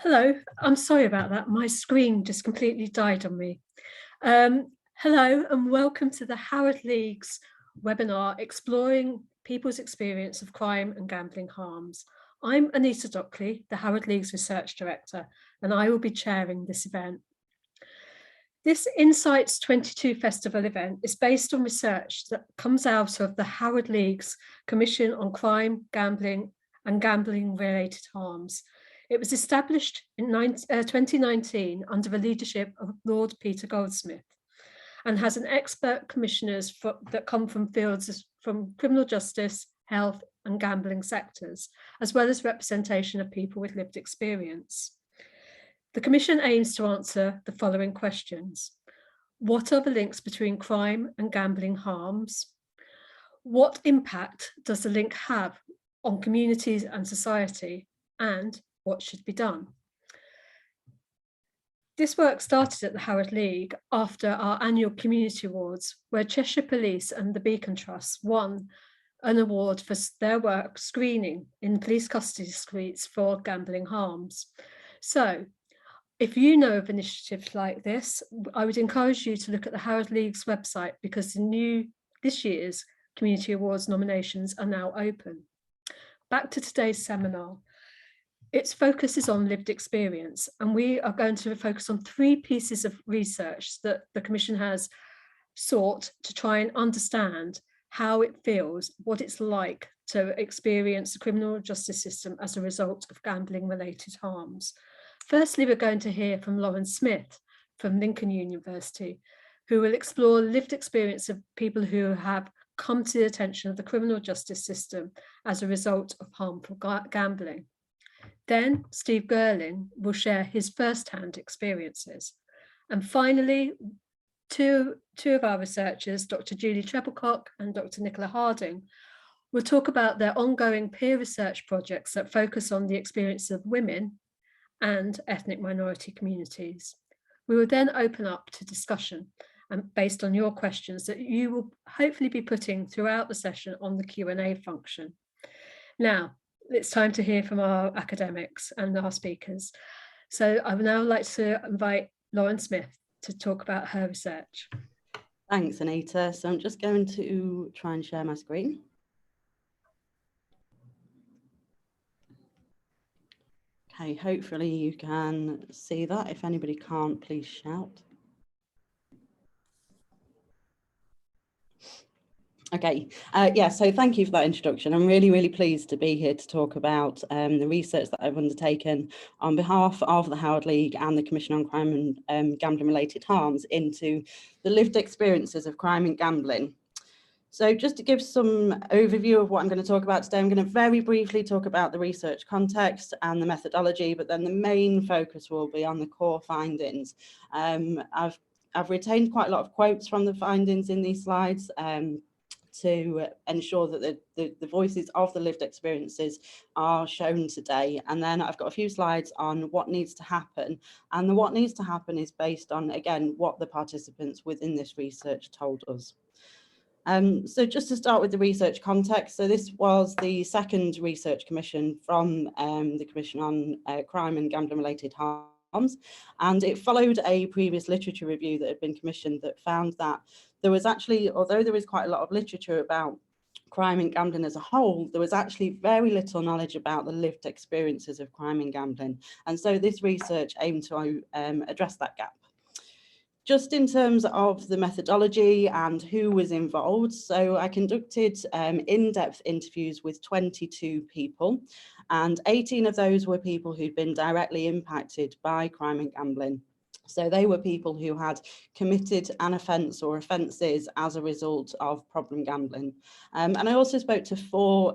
Hello, I'm sorry about that. My screen just completely died on me. Hello and welcome to the Howard League's webinar, Exploring People's Experience of Crime and Gambling Harms. I'm Anita Dockley, the Howard League's Research Director, and I will be chairing this event. This Insights 22 Festival event is based on research that comes out of the Howard League's Commission on Crime, Gambling and Gambling-Related Harms. It was established in 2019 under the leadership of Lord Peter Goldsmith and has an expert commissioners that come from fields from criminal justice, health and gambling sectors, as well as representation of people with lived experience. The Commission aims to answer the following questions. What are the links between crime and gambling harms? What impact does the link have on communities and society? And what should be done? This work started at the Howard League after our annual Community Awards, where Cheshire Police and the Beacon Trust won an award for their work screening in police custody suites for gambling harms. So, if you know of initiatives like this, I would encourage you to look at the Howard League's website because this year's Community Awards nominations are now open. Back to today's seminar. Its focus is on lived experience, and we are going to focus on 3 pieces of research that the Commission has sought to try and understand how it feels, what it's like to experience the criminal justice system as a result of gambling-related harms. Firstly, we're going to hear from Lauren Smith from Lincoln University, who will explore lived experience of people who have come to the attention of the criminal justice system as a result of harmful gambling. Then Steve Gerling will share his first-hand experiences. And finally, two of our researchers, Dr. Julie Trebilcock and Dr. Nicola Harding, will talk about their ongoing peer research projects that focus on the experience of women and ethnic minority communities. We will then open up to discussion and based on your questions that you will hopefully be putting throughout the session on the Q&A function. Now, it's time to hear from our academics and our speakers. So I would now like to invite Lauren Smith to talk about her research. Thanks, Anita. So I'm just going to try and share my screen. Okay, hopefully you can see that. If anybody can't, please shout. Okay, yeah, so thank you for that introduction. I'm really pleased to be here to talk about the research that I've undertaken on behalf of the Howard League and the Commission on Crime and Gambling-Related Harms into the lived experiences of crime and gambling. So just to give some overview of what I'm going to talk about today, I'm going to very briefly talk about the research context and the methodology, but then the main focus will be on the core findings. I've retained quite a lot of quotes from the findings in these slides to ensure that the voices of the lived experiences are shown today. And then I've got a few slides on what needs to happen. And the what needs to happen is based on, again, what the participants within this research told us. So just to start with the research context, so this was the second research commission from the Commission on Crime and Gambling-Related Harms, and it followed a previous literature review that had been commissioned that found that there was actually, although there is quite a lot of literature about crime and gambling as a whole, there was actually very little knowledge about the lived experiences of crime and gambling, and so this research aimed to address that gap. Just in terms of the methodology and who was involved, so I conducted in-depth interviews with 22 people, and 18 of those were people who'd been directly impacted by crime and gambling. So they were people who had committed an offence or offences as a result of problem gambling. And I also spoke to 4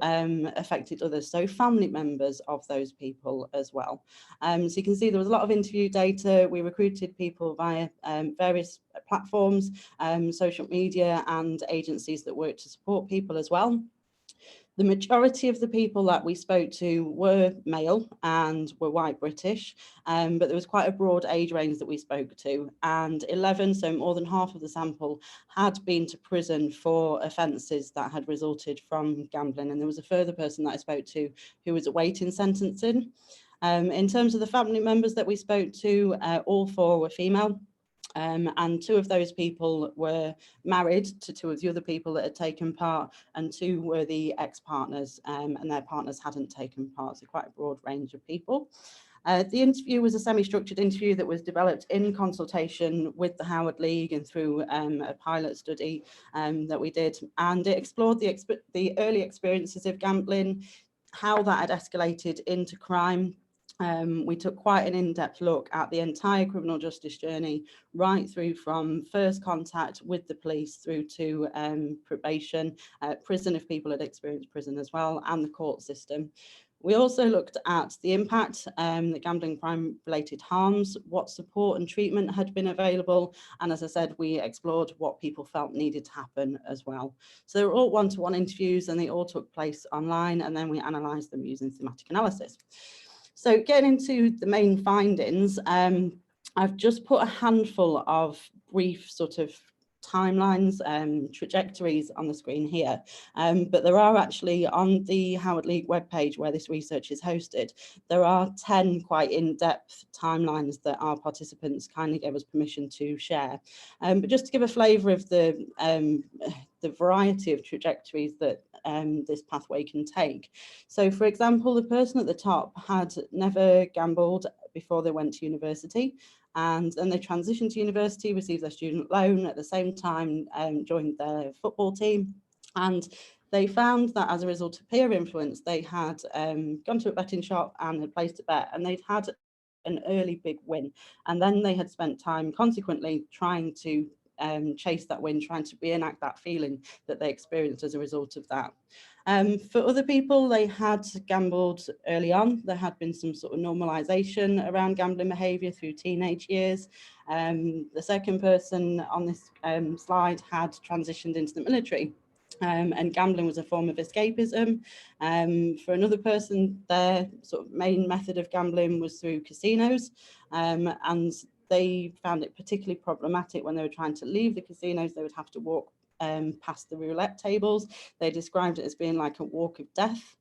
affected others, so family members of those people as well. So you can see there was a lot of interview data. We recruited people via various platforms, social media and agencies that work to support people as well. The majority of the people that we spoke to were male and were white British, but there was quite a broad age range that we spoke to, and 11, so more than half of the sample, had been to prison for offences that had resulted from gambling, and there was a further person that I spoke to who was awaiting sentencing. In terms of the family members that we spoke to, all 4 were female. And 2 of those people were married to 2 of the other people that had taken part, and 2 were the ex-partners, and their partners hadn't taken part, so quite a broad range of people. The interview was a semi-structured interview that was developed in consultation with the Howard League and through a pilot study that we did, and it explored the early experiences of gambling, how that had escalated into crime. We took quite an in-depth look at the entire criminal justice journey, right through from first contact with the police through to probation, prison if people had experienced prison as well, and the court system. We also looked at the impact that gambling crime-related harms, what support and treatment had been available, and as I said, we explored what people felt needed to happen as well. So they were all one-to-one interviews, and they all took place online, and then we analysed them using thematic analysis. So getting into the main findings, I've just put a handful of brief sort of timelines, trajectories on the screen here, but there are actually on the Howard League webpage where this research is hosted, there are 10 quite in-depth timelines that our participants kindly gave us permission to share. But just to give a flavour of the variety of trajectories that this pathway can take. So for example, the person at the top had never gambled before they went to university, and then they transitioned to university, received their student loan, at the same time joined their football team, and they found that as a result of peer influence, they had gone to a betting shop and had placed a bet, and they'd had an early big win, and then they had spent time consequently trying to chase that win, trying to reenact that feeling that they experienced as a result of that. For other people, they had gambled early on. There had been some sort of normalization around gambling behavior through teenage years. The second person on this slide had transitioned into the military. And gambling was a form of escapism. For another person, their sort of main method of gambling was through casinos, and they found it particularly problematic when they were trying to leave the casinos. They would have to walk past the roulette tables. They described it as being like a walk of death.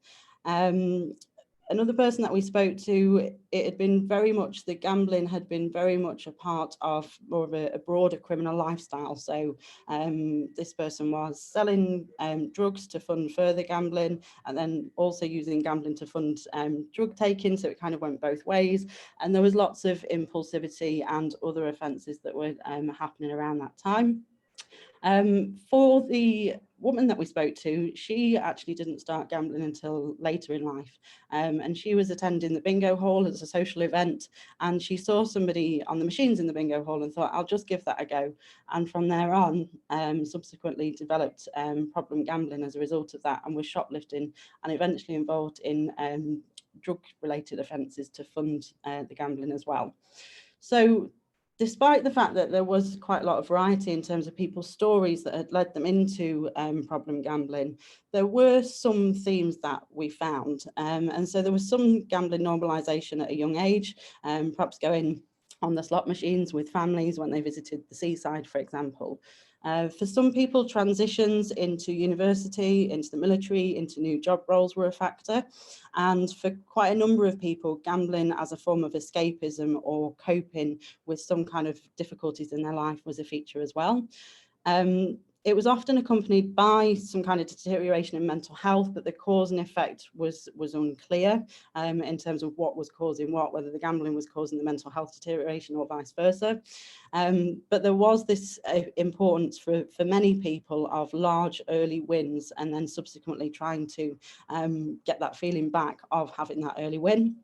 Another person that we spoke to, it had been very much, the gambling had been very much a part of more of a broader criminal lifestyle. So this person was selling drugs to fund further gambling, and then also using gambling to fund drug taking. So it kind of went both ways. And there was lots of impulsivity and other offences that were happening around that time. For the woman that we spoke to, she actually didn't start gambling until later in life, and she was attending the bingo hall as a social event, and she saw somebody on the machines in the bingo hall and thought, I'll just give that a go, and from there on subsequently developed problem gambling as a result of that, and was shoplifting and eventually involved in drug related offences to fund the gambling as well. So despite the fact that there was quite a lot of variety in terms of people's stories that had led them into problem gambling, there were some themes that we found. And so there was some gambling normalisation at a young age, perhaps going on the slot machines with families when they visited the seaside, for example. For some people, transitions into university, into the military, into new job roles were a factor. And for quite a number of people, gambling as a form of escapism or coping with some kind of difficulties in their life was a feature as well. It was often accompanied by some kind of deterioration in mental health, but the cause and effect was unclear in terms of what was causing what, whether the gambling was causing the mental health deterioration or vice versa. But there was this importance for many people of large early wins and then subsequently trying to get that feeling back of having that early win.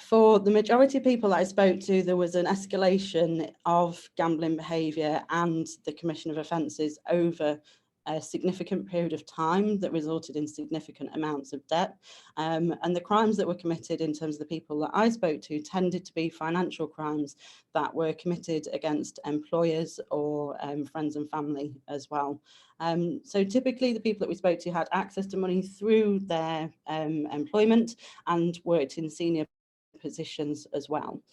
For the majority of people that I spoke to, there was an escalation of gambling behaviour and the commission of offences over a significant period of time that resulted in significant amounts of debt. And the crimes that were committed in terms of the people that I spoke to tended to be financial crimes that were committed against employers or friends and family as well. So typically the people that we spoke to had access to money through their employment and worked in senior positions as well.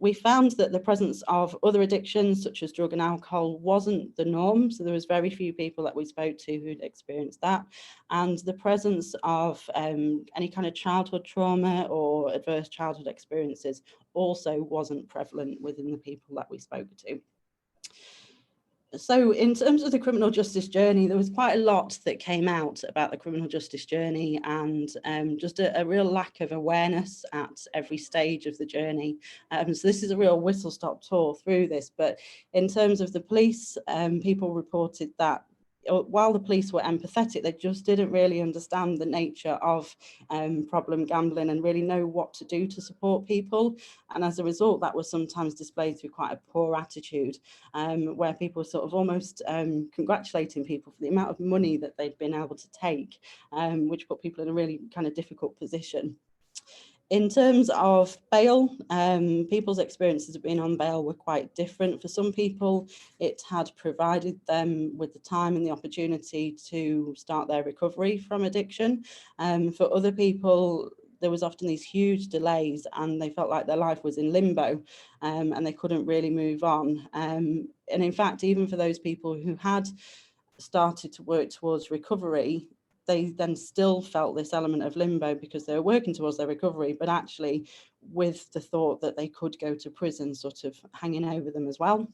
We found that the presence of other addictions such as drug and alcohol wasn't the norm. So there was very few people that we spoke to who'd experienced that. And the presence of any kind of childhood trauma or adverse childhood experiences also wasn't prevalent within the people that we spoke to. So in terms of the criminal justice journey, there was quite a lot that came out about the criminal justice journey, and just a real lack of awareness at every stage of the journey. So this is a real whistle-stop tour through this, but in terms of the police, people reported that while the police were empathetic, they just didn't really understand the nature of problem gambling and really know what to do to support people. And as a result, that was sometimes displayed through quite a poor attitude, where people were sort of almost congratulating people for the amount of money that they'd been able to take, which put people in a really kind of difficult position. In terms of bail, people's experiences of being on bail were quite different. For some people, it had provided them with the time and the opportunity to start their recovery from addiction. For other people, there was often these huge delays and they felt like their life was in limbo, and they couldn't really move on. And in fact, even for those people who had started to work towards recovery, they then still felt this element of limbo because they were working towards their recovery, but actually with the thought that they could go to prison sort of hanging over them as well.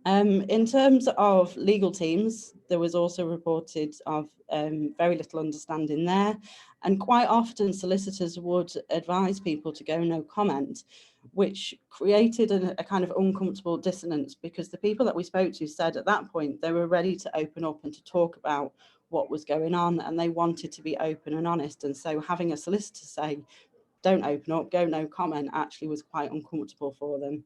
In terms of legal teams, there was also reported of very little understanding there, and quite often solicitors would advise people to go no comment, which created a kind of uncomfortable dissonance, because the people that we spoke to said at that point they were ready to open up and to talk about what was going on, and they wanted to be open and honest. And so having a solicitor say, don't open up, go no comment, actually was quite uncomfortable for them.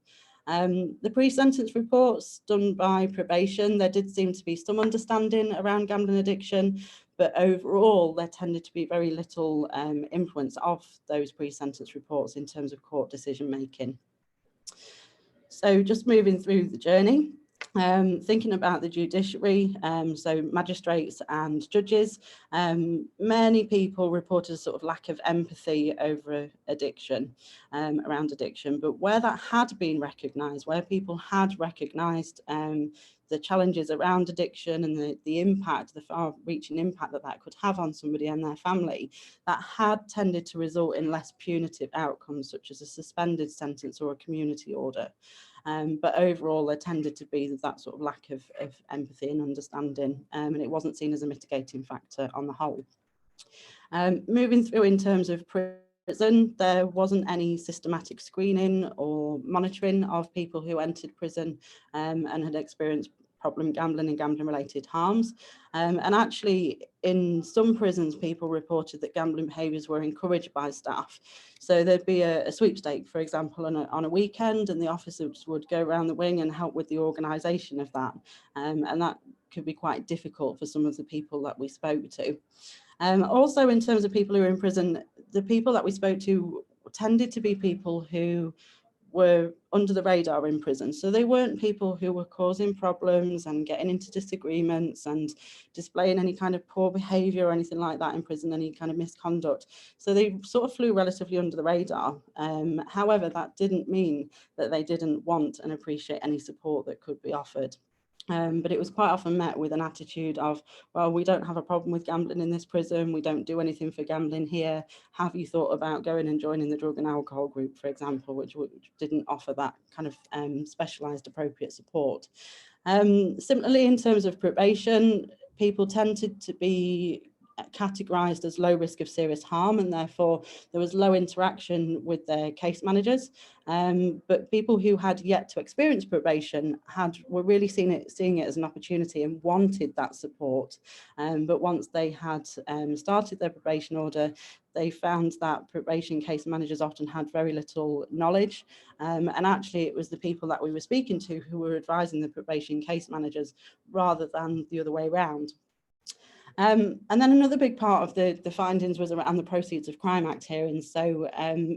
The pre-sentence reports done by probation, there did seem to be some understanding around gambling addiction, but overall there tended to be very little influence of those pre-sentence reports in terms of court decision making. So just moving through the journey, thinking about the judiciary, so magistrates and judges, many people reported a sort of lack of empathy over addiction, around addiction, but where that had been recognised, where people had recognised the challenges around addiction and the impact, the far-reaching impact that could have on somebody and their family, that had tended to result in less punitive outcomes, such as a suspended sentence or a community order. But overall, there tended to be that sort of lack of empathy and understanding, and it wasn't seen as a mitigating factor on the whole. Moving through in terms of prison, there wasn't any systematic screening or monitoring of people who entered prison and had experienced problem gambling and gambling related harms. And actually in some prisons, people reported that gambling behaviours were encouraged by staff. So there'd be a sweepstake, for example, on a weekend, and the officers would go around the wing and help with the organisation of that. And that could be quite difficult for some of the people that we spoke to. Also, in terms of people who are in prison, the people that we spoke to tended to be people who were under the radar in prison. So they weren't people who were causing problems and getting into disagreements and displaying any kind of poor behaviour or anything like that in prison, any kind of misconduct. So they sort of flew relatively under the radar. However, that didn't mean that they didn't want and appreciate any support that could be offered. But it was quite often met with an attitude of, well, we don't have a problem with gambling in this prison, we don't do anything for gambling here. Have you thought about going and joining the drug and alcohol group, for example, which didn't offer that kind of specialised appropriate support. Similarly, in terms of probation, people tended to be categorised as low risk of serious harm, and therefore there was low interaction with their case managers. But people who had yet to experience probation were really seeing it as an opportunity and wanted that support. But once they had started their probation order, they found that probation case managers often had very little knowledge. And actually it was the people that we were speaking to who were advising the probation case managers rather than the other way around. And then another big part of the findings was around the Proceeds of Crime Act hearings. So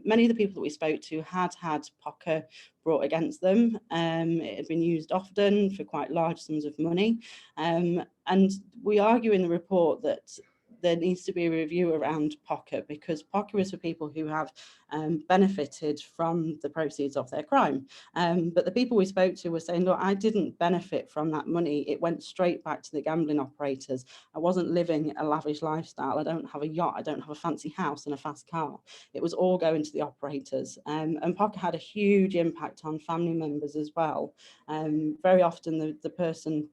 many of the people that we spoke to had POCA brought against them. It had been used often for quite large sums of money. And we argue in the report that there needs to be a review around POCA, because POCA is for people who have benefited from the proceeds of their crime. But the people we spoke to were saying, look, I didn't benefit from that money. It went straight back to the gambling operators. I wasn't living a lavish lifestyle. I don't have a yacht. I don't have a fancy house and a fast car. It was all going to the operators. And POCA had a huge impact on family members as well. Very often the person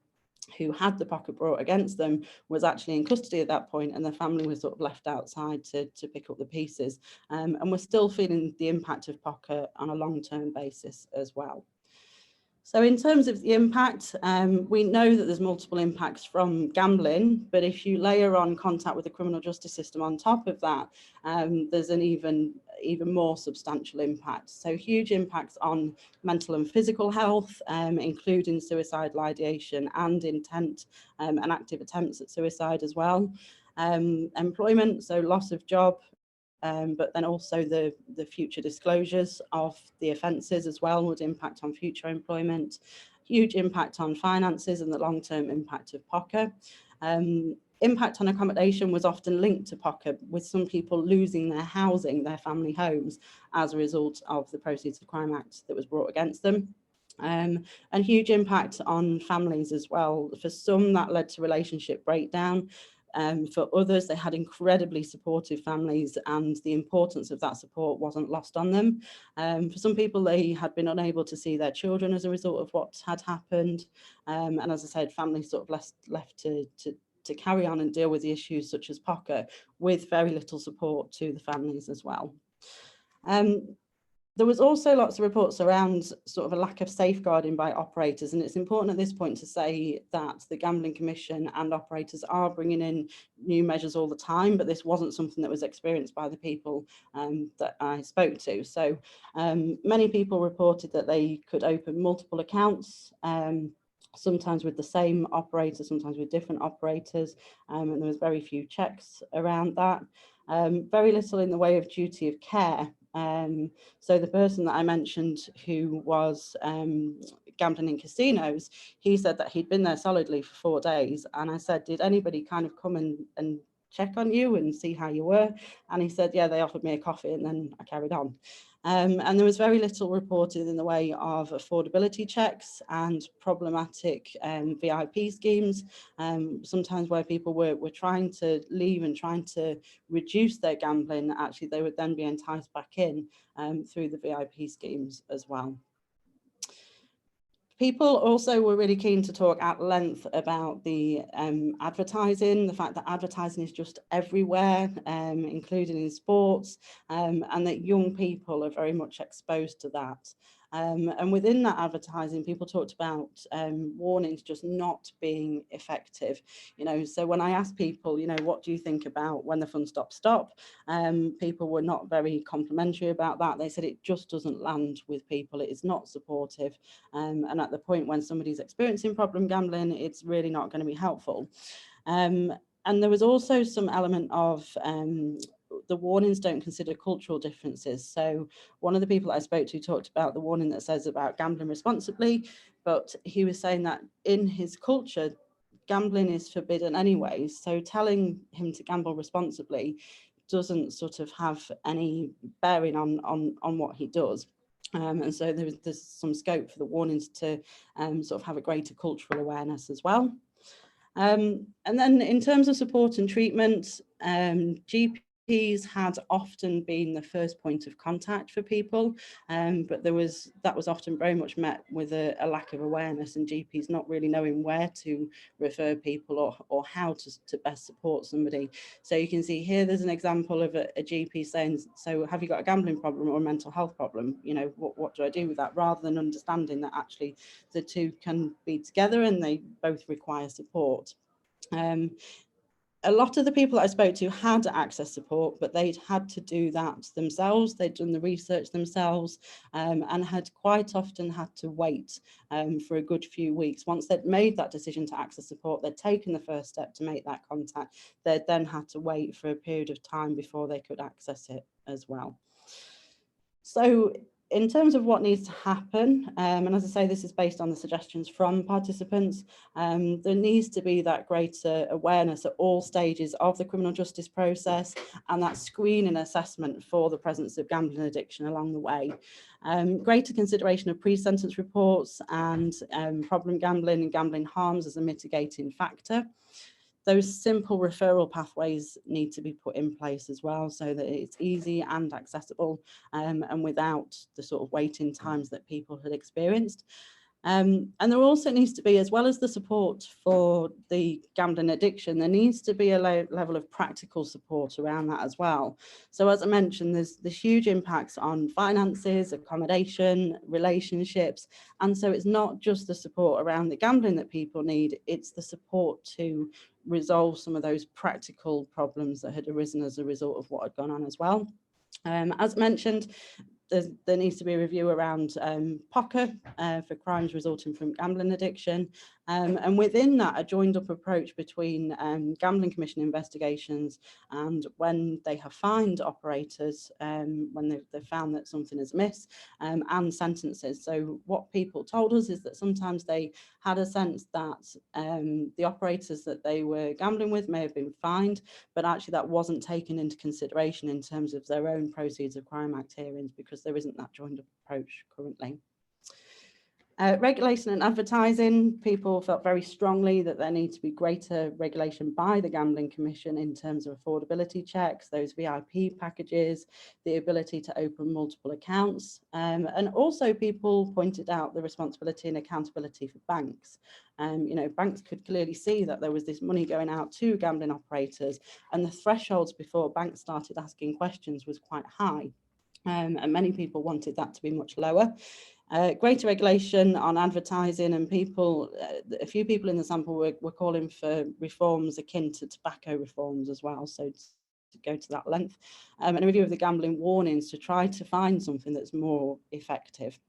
who had the POCA brought against them was actually in custody at that point, and the family was sort of left outside to pick up the pieces. And we're still feeling the impact of POCA on a long-term basis as well. So in terms of the impact, we know that there's multiple impacts from gambling, but if you layer on contact with the criminal justice system on top of that, there's an even more substantial impact. So huge impacts on mental and physical health, including suicidal ideation and intent and active attempts at suicide as well. Employment, so loss of job, but then also the future disclosures of the offences as well would impact on future employment. Huge impact on finances and the long-term impact of POCA. Impact on accommodation was often linked to POCA, with some people losing their housing, their family homes, as a result of the Proceeds of Crime Act that was brought against them. And huge impact on families as well. For some, that led to relationship breakdown. For others, they had incredibly supportive families, and the importance of that support wasn't lost on them. For some people, they had been unable to see their children as a result of what had happened. And as I said, families sort of left to carry on and deal with the issues such as POCA with very little support to the families as well. There was also lots of reports around sort of a lack of safeguarding by operators, and it's important at this point to say that the Gambling Commission and operators are bringing in new measures all the time, but this wasn't something that was experienced by the people that I spoke to. So many people reported that they could open multiple accounts, sometimes with the same operator, sometimes with different operators, and there was very few checks around that. Very little in the way of duty of care. So the person that I mentioned who was gambling in casinos, he said that he'd been there solidly for 4 days. And I said, did anybody kind of come and check on you and see how you were? And he said, yeah, they offered me a coffee and then I carried on. And there was very little reported in the way of affordability checks and problematic VIP schemes, sometimes where people were trying to leave and trying to reduce their gambling. Actually, they would then be enticed back in through the VIP schemes as well. People also were really keen to talk at length about the advertising, the fact that advertising is just everywhere, including in sports, and that young people are very much exposed to that. And within that advertising, people talked about warnings just not being effective. You know, so when I asked people, you know, what do you think about when the fun stops stop? People were not very complimentary about that. They said it just doesn't land with people. It is not supportive. And at the point when somebody's experiencing problem gambling, it's really not going to be helpful. And there was also some element of the warnings don't consider cultural differences. So one of the people I spoke to talked about the warning that says about gambling responsibly, but he was saying that in his culture, gambling is forbidden anyway. So telling him to gamble responsibly doesn't sort of have any bearing on what he does. And so there's some scope for the warnings to sort of have a greater cultural awareness as well. And then in terms of support and treatment, GPs had often been the first point of contact for people, but that was often very much met with a lack of awareness, and GPs not really knowing where to refer people or how to best support somebody. So you can see here there's an example of a GP saying, so have you got a gambling problem or a mental health problem? You know, what do I do with that? Rather than understanding that actually the two can be together and they both require support. A lot of the people that I spoke to had access support, but they'd had to do that themselves. They'd done the research themselves, and had quite often had to wait for a good few weeks. Once they'd made that decision to access support, they'd taken the first step to make that contact, they'd then had to wait for a period of time before they could access it as well. So in terms of what needs to happen, and as I say, this is based on the suggestions from participants, there needs to be that greater awareness at all stages of the criminal justice process, and that screening assessment for the presence of gambling addiction along the way. Greater consideration of pre-sentence reports and problem gambling and gambling harms as a mitigating factor. Those simple referral pathways need to be put in place as well, so that it's easy and accessible, and without the sort of waiting times that people had experienced. And there also needs to be, as well as the support for the gambling addiction, there needs to be a level of practical support around that as well. So as I mentioned, there's huge impacts on finances, accommodation, relationships. And so it's not just the support around the gambling that people need, it's the support to resolve some of those practical problems that had arisen as a result of what had gone on as well. As mentioned, there needs to be a review around POCA for crimes resulting from gambling addiction. And within that, a joined up approach between Gambling Commission investigations and when they have fined operators, when they've found that something is amiss, and sentences. So what people told us is that sometimes they had a sense that the operators that they were gambling with may have been fined, but actually that wasn't taken into consideration in terms of their own Proceeds of Crime Act hearings, because there isn't that joined up approach currently. Regulation and advertising, people felt very strongly that there needs to be greater regulation by the Gambling Commission in terms of affordability checks, those VIP packages, the ability to open multiple accounts. And also people pointed out the responsibility and accountability for banks. You know, banks could clearly see that there was this money going out to gambling operators, and the thresholds before banks started asking questions was quite high. And many people wanted that to be much lower. Greater regulation on advertising, and people, a few people in the sample were calling for reforms akin to tobacco reforms as well, so to go to that length, and a review of the gambling warnings to try to find something that's more effective.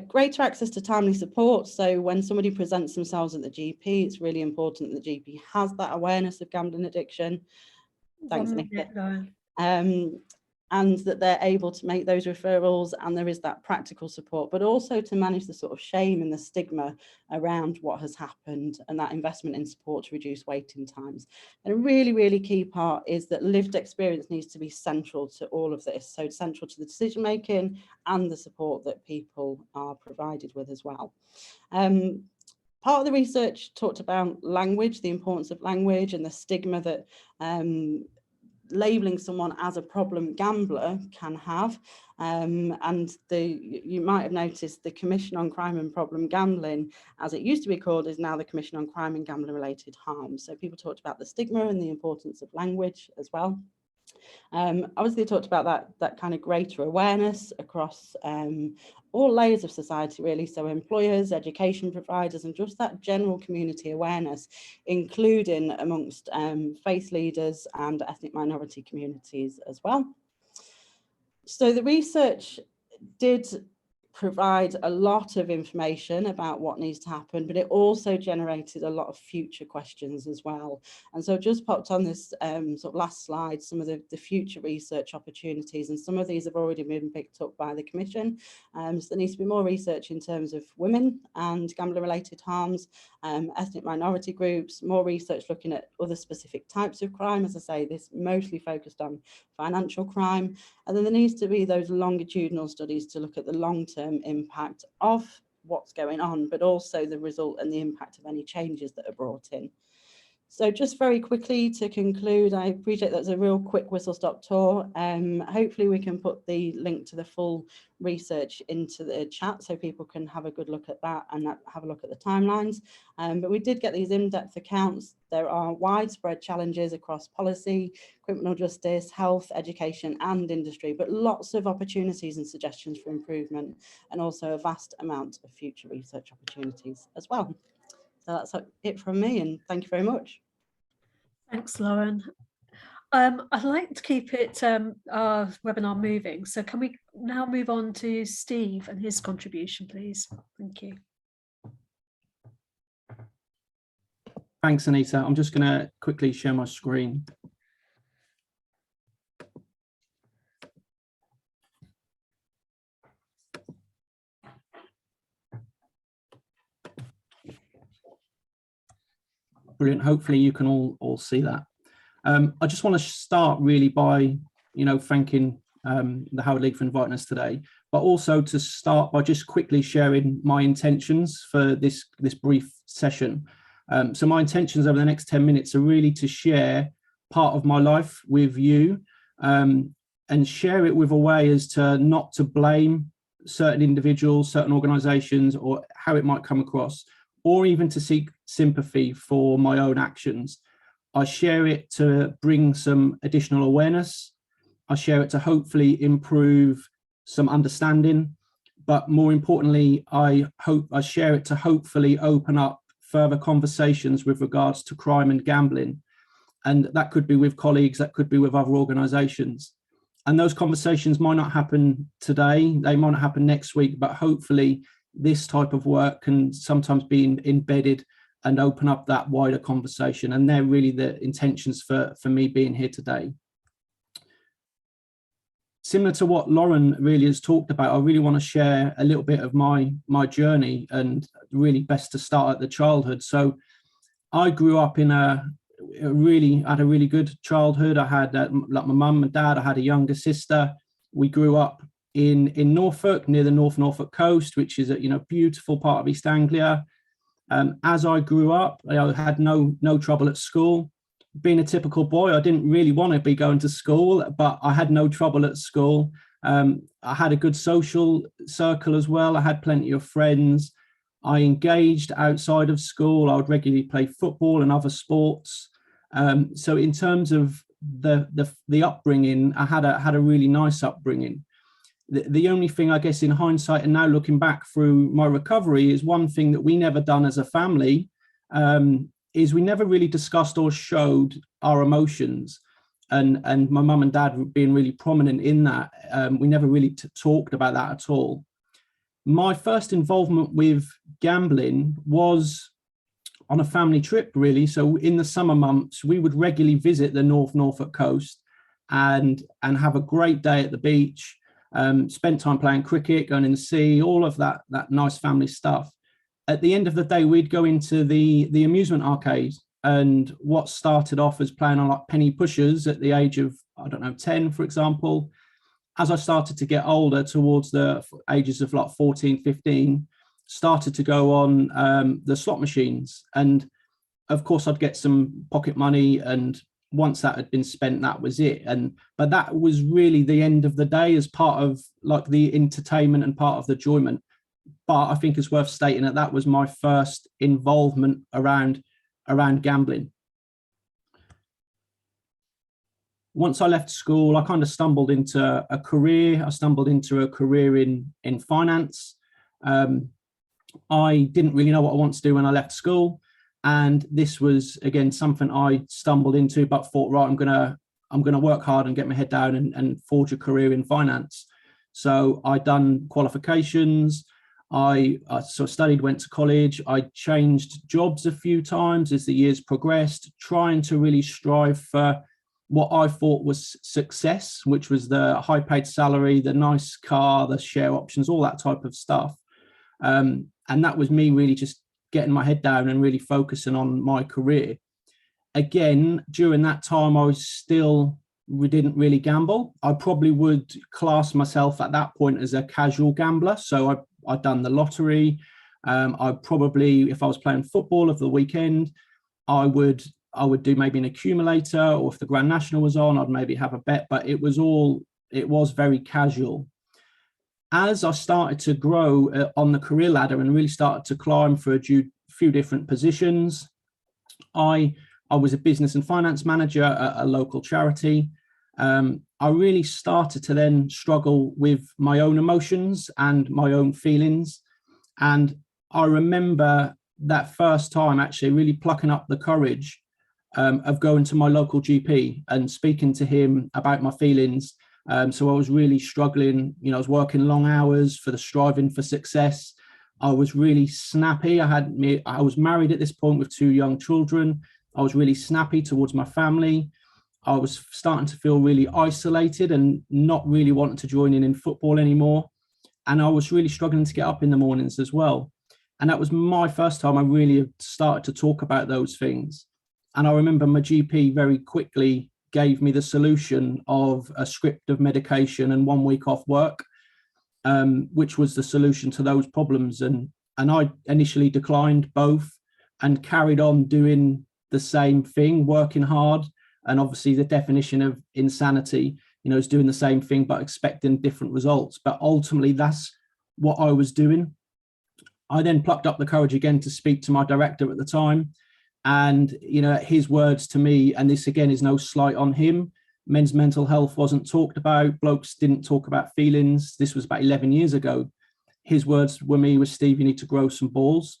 Greater access to timely support, so when somebody presents themselves at the GP, it's really important that the GP has that awareness of gambling addiction. Thanks, Nicola. And that they're able to make those referrals, and there is that practical support, but also to manage the sort of shame and the stigma around what has happened, and that investment in support to reduce waiting times. And a really, really key part is that lived experience needs to be central to all of this, so central to the decision making and the support that people are provided with as well. Part of the research talked about language, the importance of language, and the stigma that labelling someone as a problem gambler can have, and you might have noticed the Commission on Crime and Problem Gambling, as it used to be called, is now the Commission on Crime and Gambling Related Harms. So people talked about the stigma and the importance of language as well. Obviously talked about that kind of greater awareness across all layers of society really, so employers, education providers, and just that general community awareness, including amongst faith leaders and ethnic minority communities as well. So the research did provide a lot of information about what needs to happen, but it also generated a lot of future questions as well. And so just popped on this sort of last slide some of the future research opportunities, and some of these have already been picked up by the Commission. So there needs to be more research in terms of women and gambling related harms, ethnic minority groups, more research looking at other specific types of crime. As I say, this mostly focused on financial crime. And then there needs to be those longitudinal studies to look at the long-term impact of what's going on, but also the result and the impact of any changes that are brought in. So just very quickly to conclude, I appreciate that's a real quick whistle-stop tour. Hopefully we can put the link to the full research into the chat so people can have a good look at that and have a look at the timelines. But we did get these in-depth accounts. There are widespread challenges across policy, criminal justice, health, education and industry, but lots of opportunities and suggestions for improvement, and also a vast amount of future research opportunities as well. So that's it from me, and thank you very much. Thanks, Lauren. I'd like to keep it our webinar moving. So can we now move on to Steve and his contribution, please? Thank you. Thanks, Anita. I'm just going to quickly share my screen. Brilliant. Hopefully you can all see that. I just want to start really by, thanking the Howard League for inviting us today, but also to start by just quickly sharing my intentions for this brief session. So my intentions over the next 10 minutes are really to share part of my life with you, and share it with a way as to not to blame certain individuals, certain organisations, or how it might come across, or even to seek sympathy for my own actions. I share it to bring some additional awareness. I share it to hopefully improve some understanding, but more importantly, I share it to hopefully open up further conversations with regards to crime and gambling. And that could be with colleagues, that could be with other organisations. And those conversations might not happen today, they might not happen next week, but hopefully this type of work can sometimes be embedded and open up that wider conversation. And they're really the intentions for me being here today. Similar to what Lauren really has talked about, I really want to share a little bit of my journey, and really best to start at the childhood. So I grew up in had a really good childhood. I had like my mum and dad. I had a younger sister. We grew up in Norfolk, near the North Norfolk coast, which is a beautiful part of East Anglia. As I grew up, I had no trouble at school. Being a typical boy, I didn't really want to be going to school, but I had no trouble at school. I had a good social circle as well. I had plenty of friends. I engaged outside of school. I would regularly play football and other sports. So in terms of the upbringing, I had a really nice upbringing. The only thing, I guess, in hindsight and now looking back through my recovery, is one thing that we never done as a family, is we never really discussed or showed our emotions. And my mum and dad being really prominent in that, we never really talked about that at all. My first involvement with gambling was on a family trip, really. So in the summer months, we would regularly visit the North Norfolk coast and have a great day at the beach. Spent time playing cricket, going in the sea, all of that nice family stuff. At the end of the day, we'd go into the amusement arcade, and what started off as playing on like penny pushers at the age of, 10, for example. As I started to get older, towards the ages of like 14, 15, started to go on the slot machines. And of course, I'd get some pocket money, and once that had been spent, that was it. But that was really the end of the day, as part of like the entertainment and part of the enjoyment. But I think it's worth stating that was my first involvement around gambling. Once I left school, I kind of stumbled into a career. I stumbled into a career in finance. I didn't really know what I wanted to do when I left school. And this was, again, something I stumbled into, but thought, right, I'm gonna work hard and get my head down and forge a career in finance. So I done qualifications. I sort of studied, went to college. I changed jobs a few times as the years progressed, trying to really strive for what I thought was success, which was the high paid salary, the nice car, the share options, all that type of stuff. And that was me really just getting my head down and really focusing on my career. Again, during that time, we didn't really gamble. I probably would class myself at that point as a casual gambler. So I'd done the lottery. I probably, if I was playing football of the weekend, I would do maybe an accumulator, or if the Grand National was on, I'd maybe have a bet, but it was very casual. As I started to grow on the career ladder and really started to climb for a few different positions, I was a business and finance manager at a local charity. I really started to then struggle with my own emotions and my own feelings. And I remember that first time actually really plucking up the courage of going to my local GP and speaking to him about my feelings. So I was really struggling. I was working long hours for the striving for success. I was really snappy. I was married at this point with 2 young children. I was really snappy towards my family. I was starting to feel really isolated and not really wanting to join in football anymore. And I was really struggling to get up in the mornings as well. And that was my first time I really started to talk about those things. And I remember my GP very quickly gave me the solution of a script of medication and 1 week off work, which was the solution to those problems. And I initially declined both and carried on doing the same thing, working hard. And obviously the definition of insanity, is doing the same thing but expecting different results. But ultimately that's what I was doing. I then plucked up the courage again to speak to my director at the time. And, his words to me, and this again is no slight on him, men's mental health wasn't talked about. Blokes didn't talk about feelings. This was about 11 years ago. His words were me was, Steve, you need to grow some balls.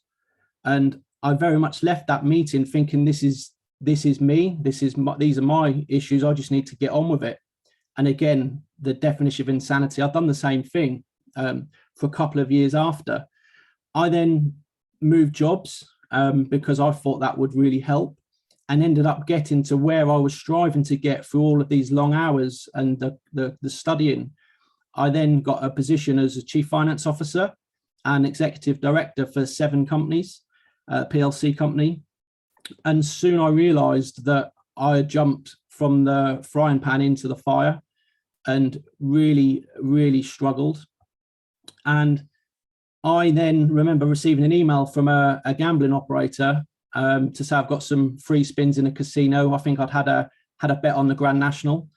And I very much left that meeting thinking, this is me. These are my issues. I just need to get on with it. And again, the definition of insanity, I've done the same thing for a couple of years after. I then moved jobs because I thought that would really help, and ended up getting to where I was striving to get through all of these long hours and the studying. I then got a position as a chief finance officer and executive director for 7 companies, PLC company. And soon I realized that I had jumped from the frying pan into the fire and really, really struggled. And I then remember receiving an email from a gambling operator to say I've got some free spins in a casino. I think I'd had a bet on the Grand National,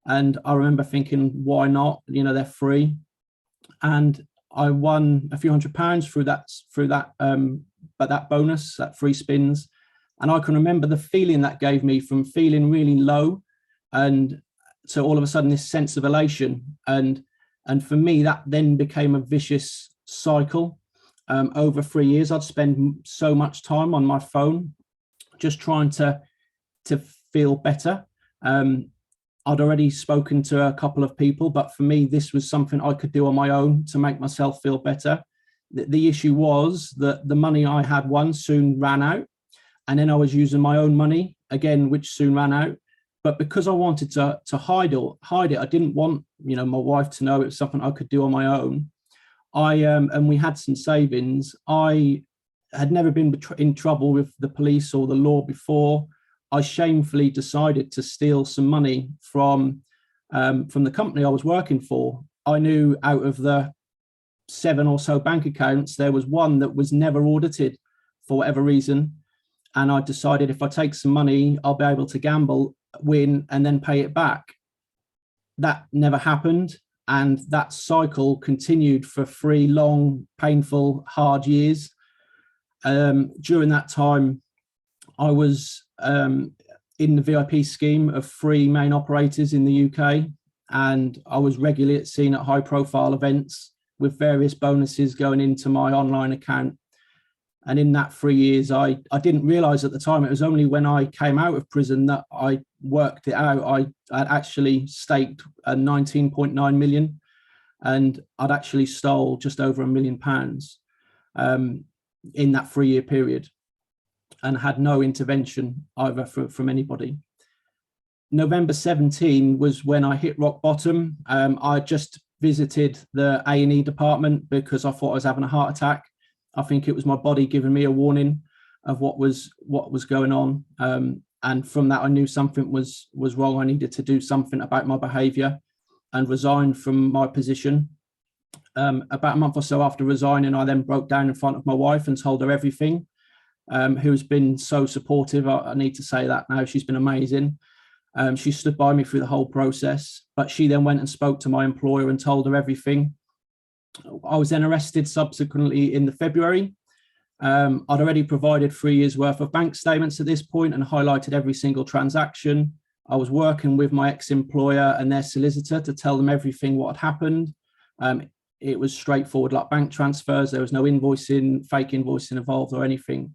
and I remember thinking, why not? They're free, and I won a few £100 through that bonus, that free spins. And I can remember the feeling that gave me, from feeling really low and so all of a sudden this sense of elation. And for me, that then became a vicious cycle. Over 3 years, I'd spend so much time on my phone just trying to feel better. I'd already spoken to a couple of people, but for me, this was something I could do on my own to make myself feel better. The issue was that the money I had won soon ran out, and then I was using my own money again, which soon ran out. But because I wanted to hide it, I didn't want my wife to know it was something I could do on my own. And we had some savings. I had never been in trouble with the police or the law before. I shamefully decided to steal some money from the company I was working for. I knew out of the 7 or so bank accounts, there was one that was never audited for whatever reason. And I decided if I take some money, I'll be able to gamble, win, and then pay it back. That never happened. And that cycle continued for 3 long, painful, hard years. During that time, I was in the VIP scheme of 3 main operators in the UK, and I was regularly seen at high-profile events with various bonuses going into my online account. And in that 3 years, I didn't realise at the time, it was only when I came out of prison that I worked it out. I had actually staked 19.9 million, and I'd actually stole just over £1 million in that 3-year period, and had no intervention either from anybody. November 17 was when I hit rock bottom. I just visited the A&E department because I thought I was having a heart attack. I think it was my body giving me a warning of what was going on. And from that, I knew something was wrong. I needed to do something about my behaviour, and resigned from my position. About a month or so after resigning, I then broke down in front of my wife and told her everything, who's been so supportive. I need to say that now. She's been amazing. She stood by me through the whole process, but she then went and spoke to my employer and told her everything. I was then arrested subsequently in the February. I'd already provided 3 years worth of bank statements at this point and highlighted every single transaction. I was working with my ex-employer and their solicitor to tell them everything what had happened. It was straightforward, like bank transfers. There was no invoicing, fake invoicing involved or anything.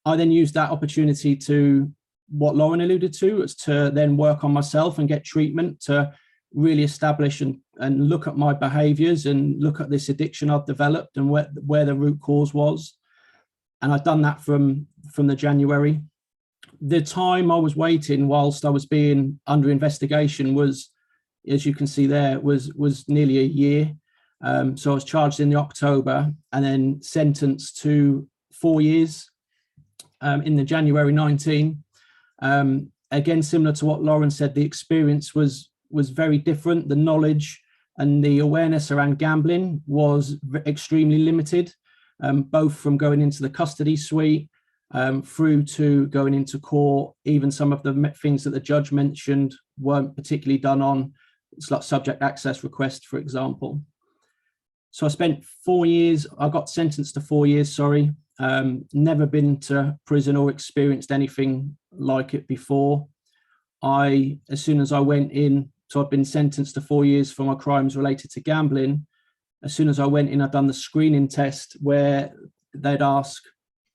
I then used that opportunity to, what Lauren alluded to, was to then work on myself and get treatment to really establish and look at my behaviours and look at this addiction I've developed and where the root cause was. And I'd done that from the January. The time I was waiting whilst I was being under investigation was, as you can see there, was nearly a year. So I was charged in the October and then sentenced to 4 years in the January 19. Again, similar to what Lauren said, the experience was very different. The knowledge and the awareness around gambling was extremely limited, both from going into the custody suite through to going into court. Even some of the things that the judge mentioned weren't particularly done on, it's like subject access request, for example. So I spent 4 years, I got sentenced to 4 years, sorry. Never been to prison or experienced anything like it before. As soon as I went in, so I've been sentenced to 4 years for my crimes related to gambling. As soon as I went in, I'd done the screening test where they'd ask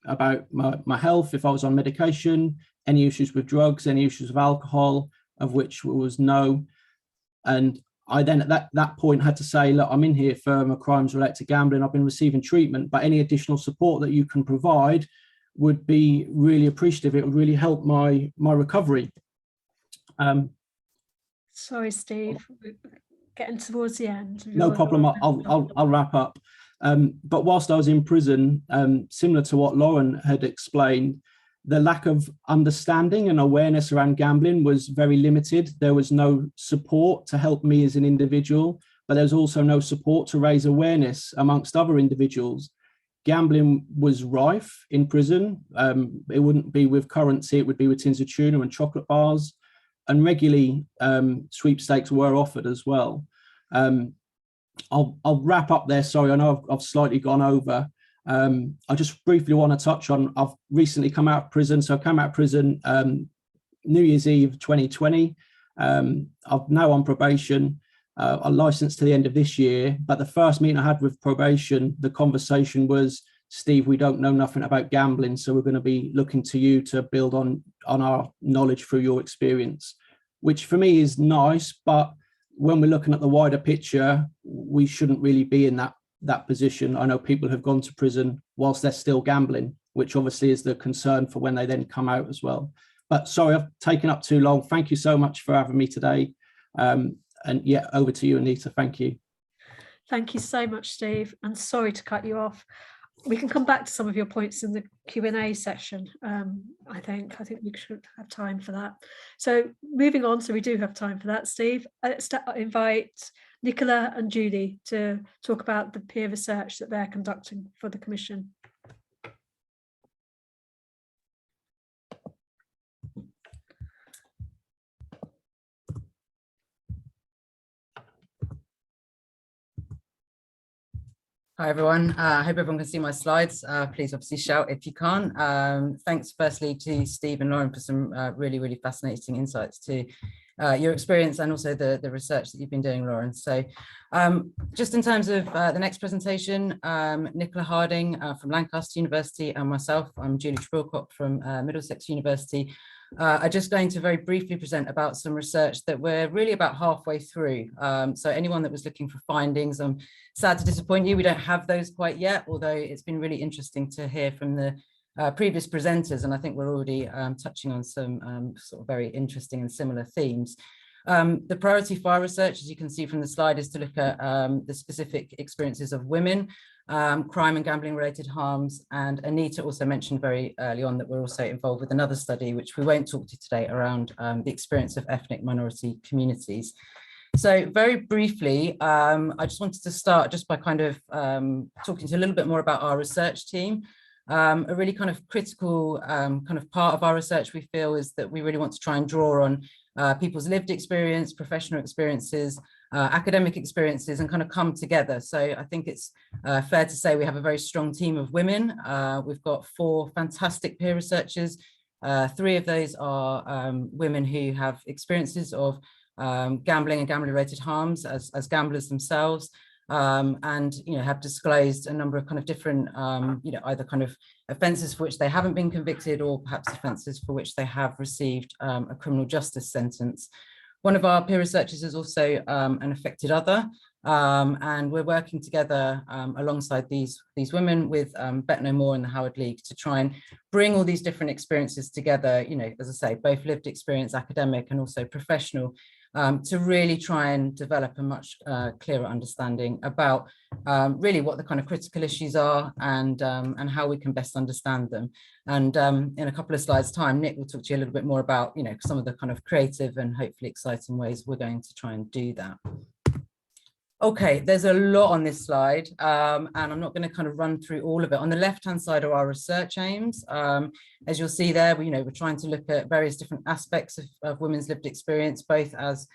about my health, if I was on medication, any issues with drugs, any issues with alcohol, of which was no. And I then at that point had to say, look, I'm in here for my crimes related to gambling. I've been receiving treatment, but any additional support that you can provide would be really appreciative. It would really help my recovery. Sorry, Steve, we're getting towards the end. No problem. I'll wrap up. But whilst I was in prison, similar to what Lauren had explained, the lack of understanding and awareness around gambling was very limited. There was no support to help me as an individual, but there's also no support to raise awareness amongst other individuals. Gambling was rife in prison. It wouldn't be with currency, it would be with tins of tuna and chocolate bars, and regularly sweepstakes were offered as well. I'll wrap up there. Sorry, I know I've slightly gone over. I just briefly want to touch on, I've recently come out of prison. So I came out of prison New Year's Eve 2020. I'm now on probation. I'm licensed to the end of this year. But the first meeting I had with probation, the conversation was, Steve, we don't know nothing about gambling, so we're going to be looking to you to build on our knowledge through your experience, which for me is nice. But when we're looking at the wider picture, we shouldn't really be in that position. I know people have gone to prison whilst they're still gambling, which obviously is the concern for when they then come out as well. But sorry, I've taken up too long. Thank you so much for having me today. And yeah, over to you, Anita. Thank you. Thank you so much, Steve. And sorry to cut you off. We can come back to some of your points in the Q&A session. I think we should have time for that. So moving on, so we do have time for that, Steve. Let's invite Nicola and Julie to talk about the peer research that they're conducting for the Commission. Hi everyone, I hope everyone can see my slides. Please obviously shout if you can't. Thanks firstly to Steve and Lauren for some really fascinating insights to your experience and also the research that you've been doing, Lauren. So just in terms of the next presentation, Nicola Harding from Lancaster University and myself, I'm Julie Trebilcock from Middlesex University, are just going to very briefly present about some research that we're really about halfway through. So anyone that was looking for findings, I'm sad to disappoint you, we don't have those quite yet, although it's been really interesting to hear from the previous presenters, and I think we're already touching on some sort of very interesting and similar themes. The priority for our research, as you can see from the slide, is to look at the specific experiences of women, crime and gambling related harms, and Anita also mentioned very early on that we're also involved with another study, which we won't talk to today, around the experience of ethnic minority communities. So very briefly, I just wanted to start just by kind of talking to a little bit more about our research team. A really kind of critical kind of part of our research, we feel, is that we really want to try and draw on people's lived experience, professional experiences, academic experiences, and kind of come together. So I think it's fair to say we have a very strong team of women. We've got 4 fantastic peer researchers. 3 of those are women who have experiences of gambling and gambling related harms as gamblers themselves, and have disclosed a number of kind of different either kind of offences for which they haven't been convicted, or perhaps offences for which they have received a criminal justice sentence. One of our peer researchers is also an affected other, and we're working together alongside these women with Bet No More and the Howard League to try and bring all these different experiences together, as I say, both lived experience, academic and also professional, to really try and develop a much clearer understanding about really what the kind of critical issues are and how we can best understand them. And in a couple of slides time, Nick will talk to you a little bit more about, you know, some of the kind of creative and hopefully exciting ways we're going to try and do that. Okay, there's a lot on this slide, and I'm not going to kind of run through all of it. On the left-hand side are our research aims. As you'll see there, we're trying to look at various different aspects of women's lived experience, both as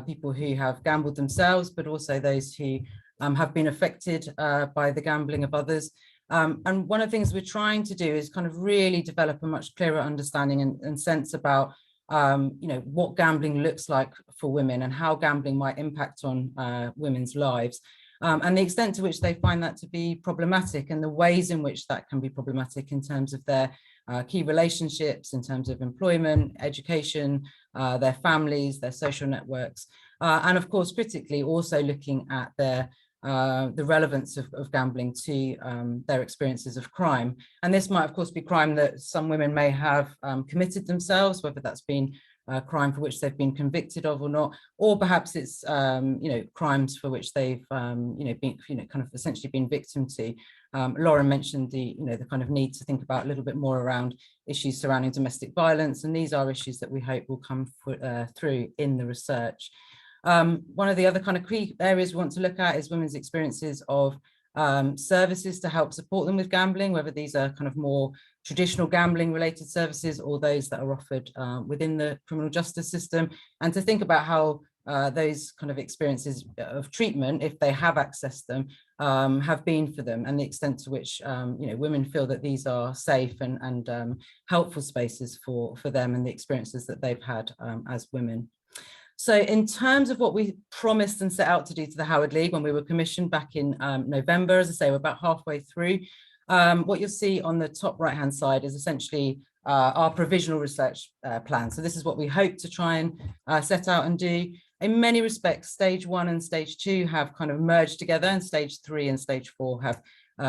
people who have gambled themselves, but also those who have been affected by the gambling of others. And one of the things we're trying to do is kind of really develop a much clearer understanding and sense about what gambling looks like for women and how gambling might impact on women's lives, and the extent to which they find that to be problematic and the ways in which that can be problematic in terms of their key relationships, in terms of employment, education, their families, their social networks, and of course critically also looking at the relevance of gambling to their experiences of crime. And this might of course be crime that some women may have committed themselves, whether that's been a crime for which they've been convicted of or not, or perhaps it's crimes for which they've been kind of essentially been victim to. Lauren mentioned the kind of need to think about a little bit more around issues surrounding domestic violence, and these are issues that we hope will come through in the research. One of the other kind of key areas we want to look at is women's experiences of services to help support them with gambling, whether these are kind of more traditional gambling related services or those that are offered within the criminal justice system, and to think about how those kind of experiences of treatment, if they have accessed them, have been for them, and the extent to which women feel that these are safe and helpful spaces for them and the experiences that they've had as women. So in terms of what we promised and set out to do to the Howard League when we were commissioned back in November, as I say, we're about halfway through. What you'll see on the top right-hand side is essentially our provisional research plan. So this is what we hope to try and set out and do. In many respects, stage 1 and stage 2 have kind of merged together, and stage 3 and stage 4 have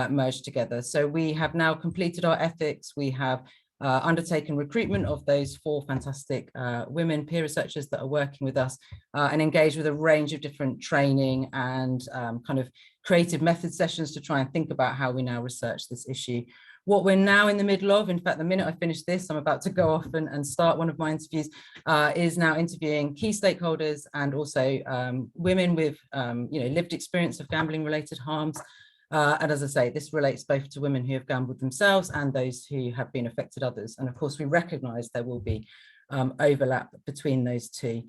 merged together. So we have now completed our ethics. We have undertaken recruitment of those 4 fantastic women peer researchers that are working with us and engaged with a range of different training and kind of creative method sessions to try and think about how we now research this issue. What we're now in the middle of, in fact, the minute I finish this, I'm about to go off and start one of my interviews, is now interviewing key stakeholders and also women with lived experience of gambling related harms. And as I say, this relates both to women who have gambled themselves and those who have been affected others. And of course, we recognise there will be overlap between those two.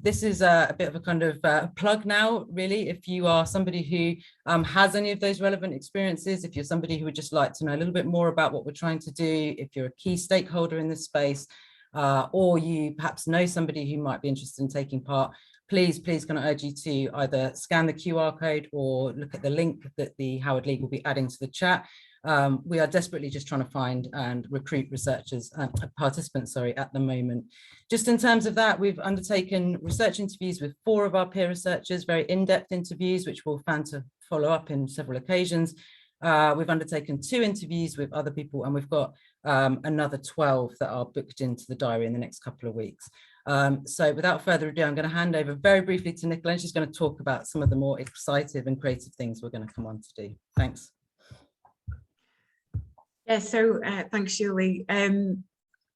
This is a bit of a kind of plug now, really. If you are somebody who has any of those relevant experiences, if you're somebody who would just like to know a little bit more about what we're trying to do, if you're a key stakeholder in this space, or you perhaps know somebody who might be interested in taking part, please can I urge you to either scan the QR code or look at the link that the Howard League will be adding to the chat. We are desperately just trying to find and recruit researchers, participants, at the moment. Just in terms of that, we've undertaken research interviews with 4 of our peer researchers, very in-depth interviews, which we'll plan to follow up in several occasions. We've undertaken 2 interviews with other people, and we've got another 12 that are booked into the diary in the next couple of weeks. So without further ado, I'm going to hand over very briefly to Nicola, and she's going to talk about some of the more exciting and creative things we're going to come on to do. Thanks. Yeah, so thanks, Julie.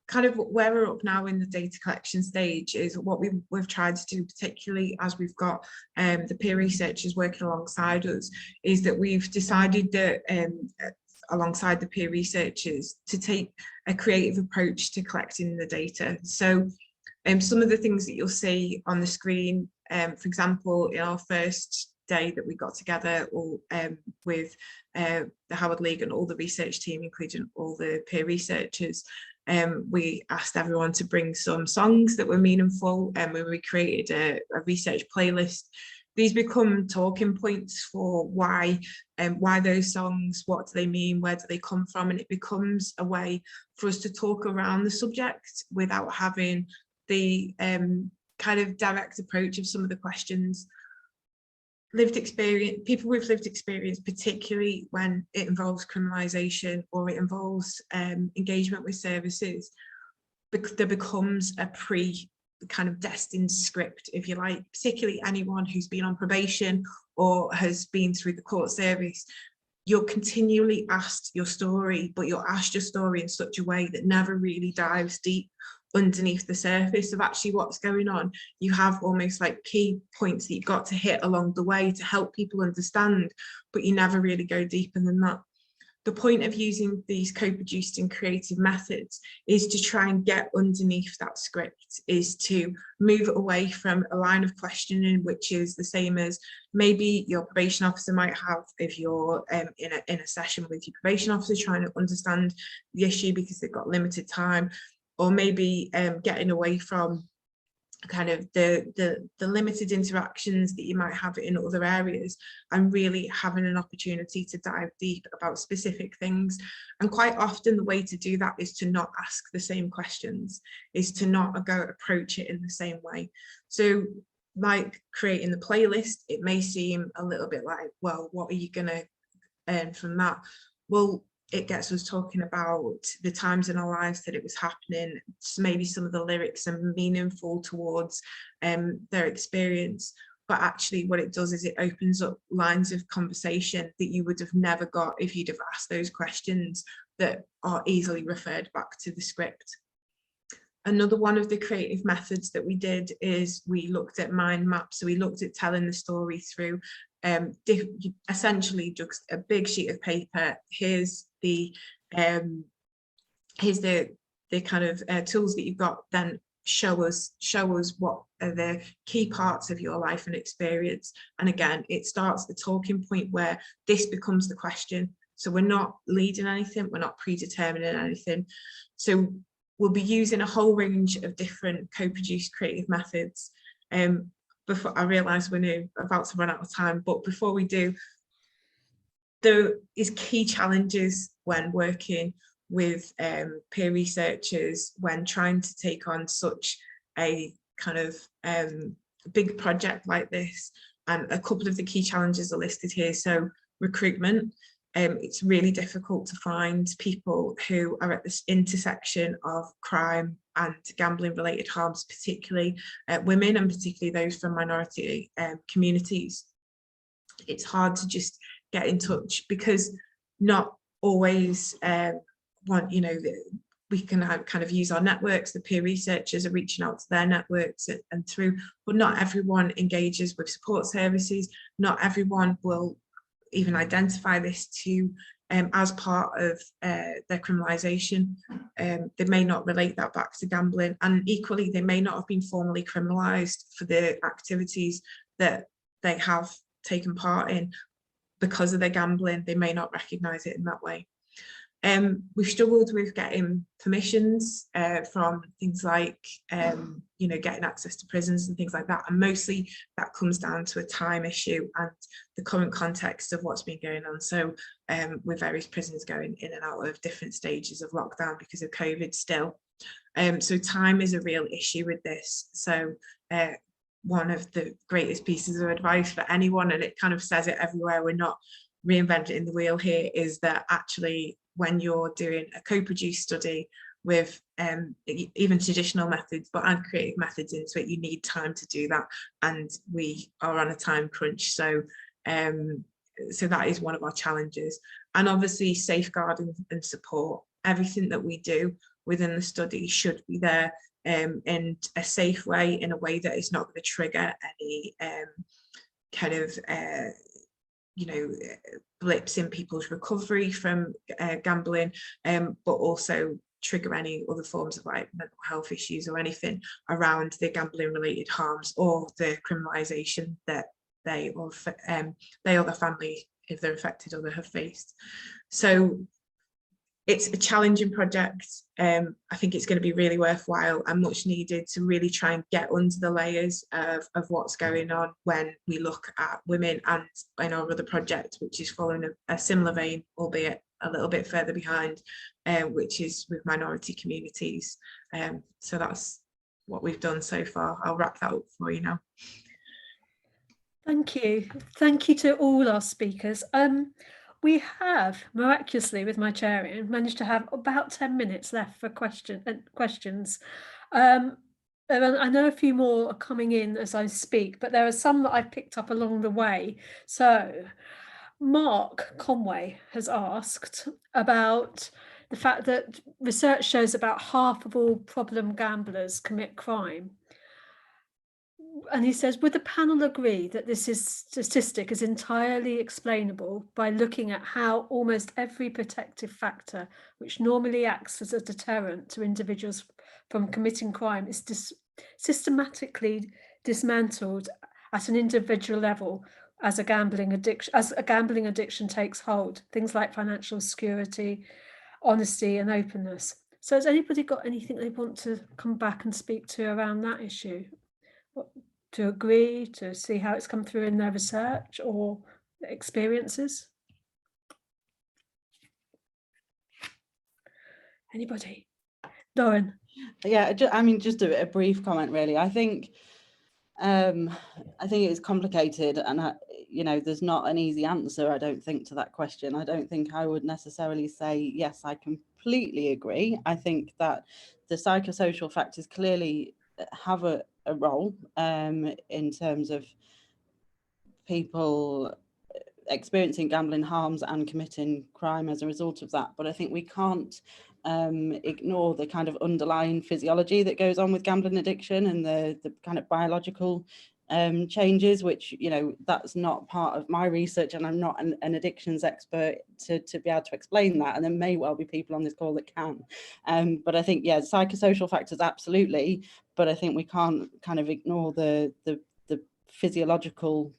Kind of where we're up now in the data collection stage is what we've tried to do, particularly as we've got the peer researchers working alongside us, is that we've decided that alongside the peer researchers to take a creative approach to collecting the data. So some of the things that you'll see on the screen, for example, in our first day that we got together with the Howard League and all the research team, including all the peer researchers, we asked everyone to bring some songs that were meaningful, and we created a research playlist. These become talking points for why those songs, what do they mean, where do they come from, and it becomes a way for us to talk around the subject without having the kind of direct approach of some of the questions. Lived experience, people with lived experience, particularly when it involves criminalisation or it involves engagement with services, there becomes a kind of destined script, if you like, particularly anyone who's been on probation or has been through the court service. You're continually asked your story, but you're asked your story in such a way that never really dives deep underneath the surface of actually what's going on. You have almost like key points that you've got to hit along the way to help people understand, but you never really go deeper than that. The point of using these co-produced and creative methods is to try and get underneath that script, is to move it away from a line of questioning, which is the same as maybe your probation officer might have if you're in a session with your probation officer trying to understand the issue because they've got limited time, or maybe getting away from kind of the limited interactions that you might have in other areas, and really having an opportunity to dive deep about specific things. And quite often the way to do that is to not ask the same questions, is to not approach it in the same way. So like creating the playlist, it may seem a little bit like, well, what are you going to earn from that? Well, it gets us talking about the times in our lives that it was happening. So maybe some of the lyrics are meaningful towards their experience, but actually what it does is it opens up lines of conversation that you would have never got if you'd have asked those questions that are easily referred back to the script. Another one of the creative methods that we did is we looked at mind maps. So we looked at telling the story through essentially just a big sheet of paper. Here's the kind of tools that you've got, then show us what are the key parts of your life and experience. And again, it starts the talking point where this becomes the question. So we're not leading anything, we're not predetermining anything. So we'll be using a whole range of different co-produced creative methods. Before I realise we're about to run out of time, but before we do, there is key challenges when working with peer researchers when trying to take on such a kind of big project like this. And a couple of the key challenges are listed here. So recruitment. It's really difficult to find people who are at this intersection of crime and gambling related harms, particularly women and particularly those from minority communities. It's hard to just get in touch because not always we can kind of use our networks. The peer researchers are reaching out to their networks and through, but not everyone engages with support services. Not everyone will even identify this to as part of their criminalisation. They may not relate that back to gambling, and equally they may not have been formally criminalised for the activities that they have taken part in because of their gambling. They may not recognise it in that way. We've struggled with getting permissions from things like, getting access to prisons and things like that. And mostly that comes down to a time issue and the current context of what's been going on. So with various prisons going in and out of different stages of lockdown because of COVID still. So time is a real issue with this. So one of the greatest pieces of advice for anyone, and it kind of says it everywhere, we're not reinventing the wheel here, is that actually when you're doing a co-produced study with even traditional methods but add creative methods into it, you need time to do that, and we are on a time crunch. So so that is one of our challenges. And obviously safeguarding and support. Everything that we do within the study should be there in a safe way, in a way that is not going to trigger any kind of blips in people's recovery from gambling, but also trigger any other forms of like mental health issues or anything around the gambling related harms or the criminalisation that they or the family, if they're affected or they have faced. So it's a challenging project. I think it's going to be really worthwhile and much needed to really try and get under the layers of what's going on when we look at women, and in our other project, which is following a similar vein, albeit a little bit further behind, which is with minority communities. So that's what we've done so far. I'll wrap that up for you now. Thank you. Thank you to all our speakers. We have, miraculously, with my chairing, managed to have about 10 minutes left for questions. I know a few more are coming in as I speak, but there are some that I've picked up along the way. So Mark Conway has asked about the fact that research shows about half of all problem gamblers commit crime. And he says, would the panel agree that this statistic is entirely explainable by looking at how almost every protective factor, which normally acts as a deterrent to individuals from committing crime, is systematically dismantled at an individual level as a gambling addiction takes hold? Things like financial security, honesty, and openness. So has anybody got anything they want to come back and speak to around that issue? To agree, to see how it's come through in their research or experiences? Anybody? Lauren? Yeah, I mean, just a brief comment, really. I think it's complicated, and you know, there's not an easy answer, I don't think, to that question. I don't think I would necessarily say, yes, I completely agree. I think that the psychosocial factors clearly have a role in terms of people experiencing gambling harms and committing crime as a result of that. But I think we can't ignore the kind of underlying physiology that goes on with gambling addiction and the kind of biological changes, which, you know, that's not part of my research, and I'm not an addictions expert to be able to explain that, and there may well be people on this call that can. But I think, yeah, psychosocial factors, absolutely, but I think we can't kind of ignore the physiological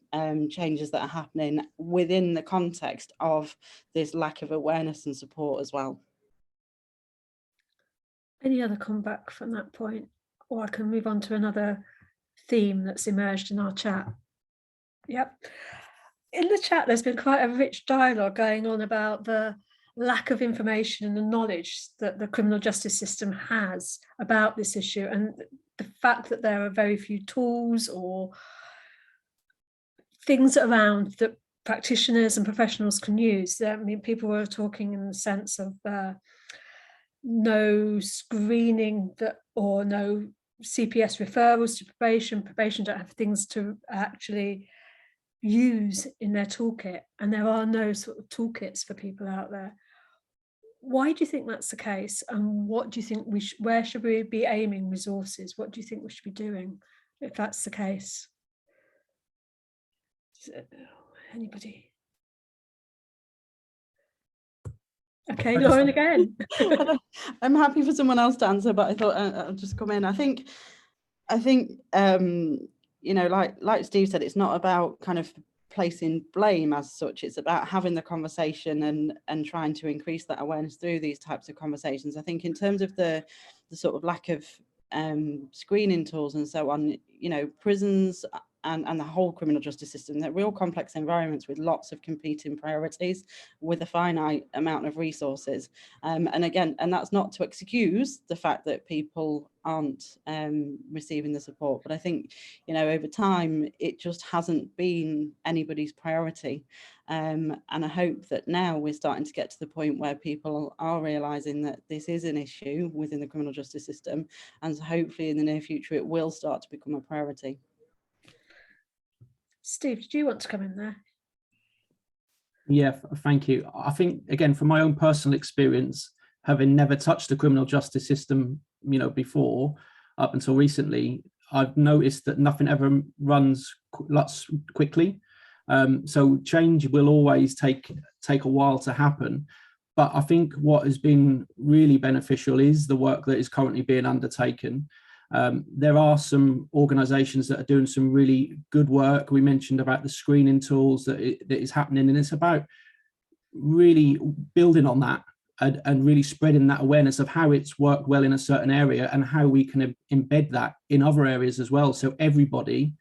changes that are happening within the context of this lack of awareness and support as well. Any other comeback from that point? Or I can move on to another theme that's emerged in our chat. Yep. In the chat, there's been quite a rich dialogue going on about the lack of information and the knowledge that the criminal justice system has about this issue, and the fact that there are very few tools or things around that practitioners and professionals can use. I mean, people were talking in the sense of no screening that, or no CPS referrals to probation. Probation don't have things to actually use in their toolkit, and there are no sort of toolkits for people out there. Why do you think that's the case, and what do you think where should we be aiming resources? What do you think we should be doing if that's the case? Anybody? Okay, Lauren again. I'm happy for someone else to answer, but I thought I'll just come in. I think you know, like Steve said, it's not about kind of placing blame as such. It's about having the conversation and trying to increase that awareness through these types of conversations. I think in terms of the sort of lack of screening tools and so on, you know, prisons and the whole criminal justice system, they're real complex environments with lots of competing priorities with a finite amount of resources. And again, and that's not to excuse the fact that people aren't receiving the support, but I think, you know, over time, it just hasn't been anybody's priority. And I hope that now we're starting to get to the point where people are realizing that this is an issue within the criminal justice system, and so hopefully in the near future it will start to become a priority. Steve, did you want to come in there? Yeah, thank you. I think, again, from my own personal experience, having never touched the criminal justice system, you know, before, up until recently, I've noticed that nothing ever runs quickly. So change will always take a while to happen. But I think what has been really beneficial is the work that is currently being undertaken. There are some organisations that are doing some really good work. We mentioned about the screening tools that is happening, and it's about really building on that and really spreading that awareness of how it's worked well in a certain area and how we can embed that in other areas as well, so everybody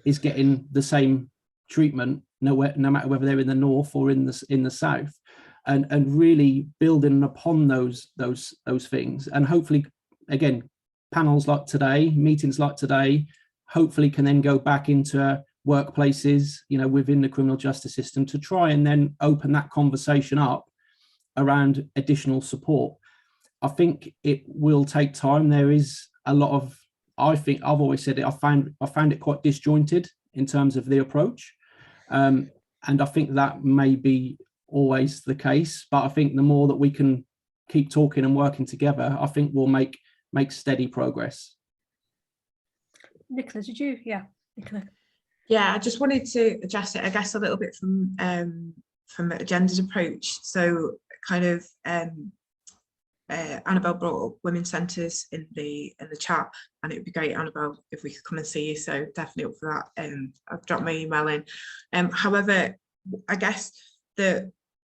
is getting the same treatment, no matter whether they're in the north or in the south, and really building upon those things, and hopefully, again, panels like today, meetings like today, hopefully can then go back into workplaces, you know, within the criminal justice system to try and then open that conversation up around additional support. I think it will take time. There is a lot of I think I've always said it, I found it quite disjointed in terms of the approach. And I think that may be always the case, but I think the more that we can keep talking and working together, I think we'll make steady progress. Nicola, did you? Yeah, Nicola. Yeah, I just wanted to address it, I guess, a little bit from a gendered approach. So kind of Annabelle brought up women's centres in the chat, and it would be great, Annabelle, if we could come and see you. So definitely up for that. I've dropped my email in. However, I guess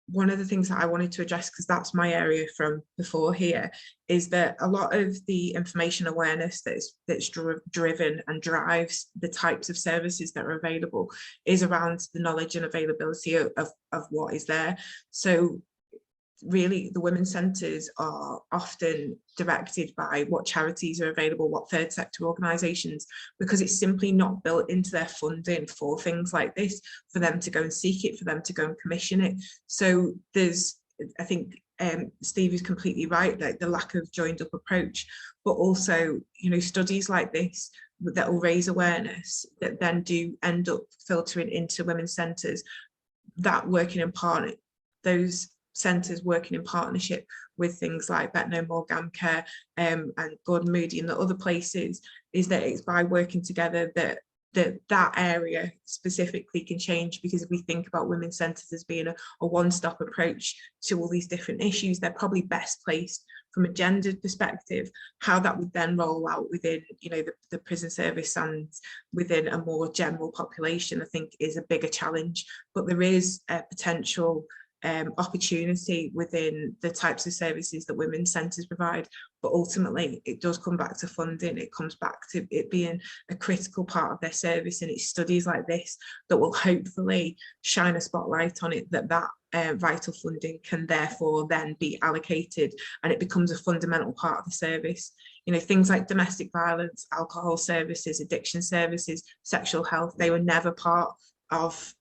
one of the things that I wanted to address, because that's my area from before here, is that a lot of the information awareness that's driven and drives the types of services that are available is around the knowledge and availability of what is there. So really, the women's centres are often directed by what charities are available, what third sector organisations, because it's simply not built into their funding for things like this, for them to go and seek it, for them to go and commission it. So there's, I think Steve is completely right, like the lack of joined up approach, but also, you know, studies like this that will raise awareness that then do end up filtering into women's centres, that working in part, those centres working in partnership with things like Bet No More, GamCare and Gordon Moody and the other places, is that it's by working together that area specifically can change. Because if we think about women's centres as being a one-stop approach to all these different issues, they're probably best placed from a gendered perspective. How that would then roll out within, you know, the prison service and within a more general population, I think is a bigger challenge. But there is a potential opportunity within the types of services that women's centres provide, but ultimately it does come back to funding. It comes back to it being a critical part of their service, and it's studies like this that will hopefully shine a spotlight on it, that vital funding can therefore then be allocated and it becomes a fundamental part of the service. You know, things like domestic violence, alcohol services, addiction services, sexual health, they were never part of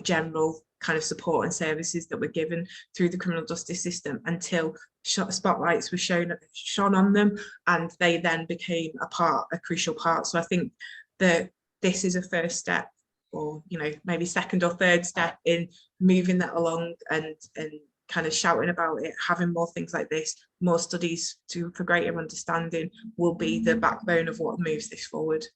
general kind of support and services that were given through the criminal justice system until spotlights were shone on them, and they then became a crucial part. So I think that this is a first step, or, you know, maybe second or third step in moving that along and kind of shouting about it. Having more things like this, more studies for greater understanding, will be the backbone of what moves this forward.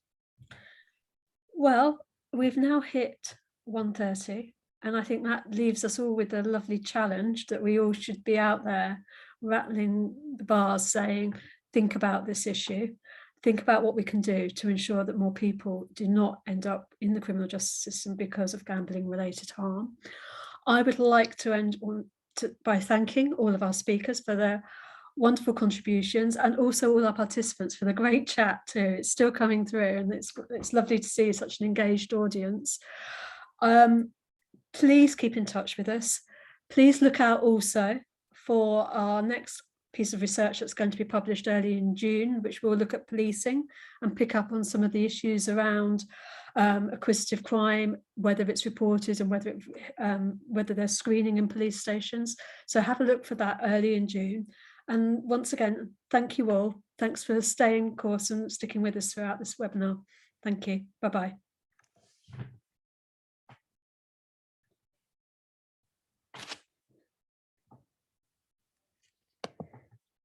Well, we've now hit 1:30, and I think that leaves us all with a lovely challenge that we all should be out there rattling the bars saying, think about this issue, think about what we can do to ensure that more people do not end up in the criminal justice system because of gambling related harm. I would like to end by thanking all of our speakers for their wonderful contributions, and also all our participants for the great chat too. It's still coming through, and it's lovely to see such an engaged audience. Please keep in touch with us. Please look out also for our next piece of research that's going to be published early in June, which will look at policing and pick up on some of the issues around acquisitive crime, whether it's reported and whether there's screening in police stations. So have a look for that early in June. And once again, thank you all. Thanks for staying course and sticking with us throughout this webinar. Thank you. Bye-bye.